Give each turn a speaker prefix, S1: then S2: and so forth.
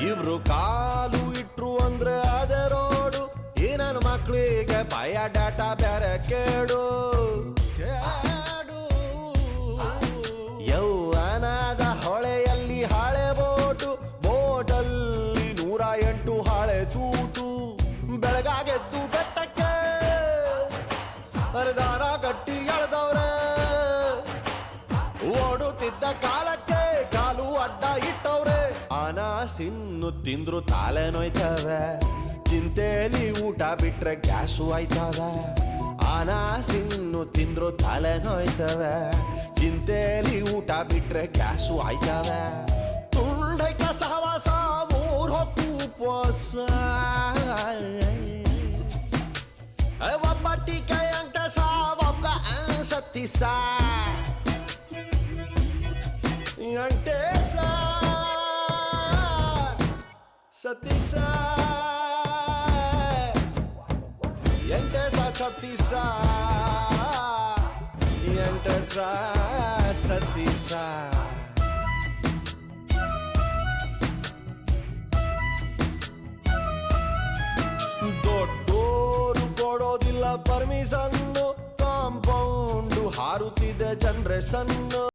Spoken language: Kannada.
S1: ಇವ್ರು ಕಾಲು ಇಟ್ರು ಅಂದ್ರೆ ಅದೇ ರೋಡು. ಈ ನನ್ನ ಮಕ್ಳಿಗೆ ಬಯೋಡಾಟ ಬೇರೆ ಕೇಡು. ಯೌವನದ ಹೊಳೆಯಲ್ಲಿ ಹಳೆ ಬೋಟು, ಬೋಟಲ್ಲಿ 108 ಹಳೆ ತೂತು. ಬೆಳಗಾಗೆದ್ದು ಬೆಟ್ಟಕ್ಕೆ ಹರಿದಾರ ಕಟ್ಟಿ ಎಳೆದವ್ರೆ. ಓಡುತ್ತಿದ್ದ ಕಾಲಕ್ಕೆ ಕಾಲು ಅಡ್ಡ ಇಟ್ಟವ್ರೆ. ಅನಾಸಿನ್ನು ತಿಂದ್ರು ತಾಲೆ ನೋಯ್ತವೆ, ಚಿಂತೆಲಿ ಊಟ ಬಿಟ್ರೆ ಗ್ಯಾಸು ಆಯ್ತವೆ. ಅನಾಸಿನ್ನು ತಿಂದ್ರು ತಲೆ ನೋಯ್ತವೆ, ಚಿಂತೆಲಿ ಊಟ ಬಿಟ್ರೆ ಗ್ಯಾಸು ಆಯ್ತವೆ. ತುಂಡೈಕ ಸಹವಾಸ 3 ಹೊತ್ತು ಉಪವಾಸ. ಒಬ್ಬಟ್ಟಿಗೆ ಅಂಟಸ ಒಬ್ಬ ಸತ್ತಿಸ. ಅಂಟೇಸ ಸತೀಸ ಎಂಟೇಸ ಸತೀಸ ಎಂಟೇಸ ಸತೀಸ. ದೊಡ್ಡೋರು ಕೊಡೋದಿಲ್ಲ ಪರ್ಮಿಷನ್ನು, ಕಾಂಪೌಂಡು ಹಾರುತ್ತಿದೆ ಜನರೇಷನ್ನು.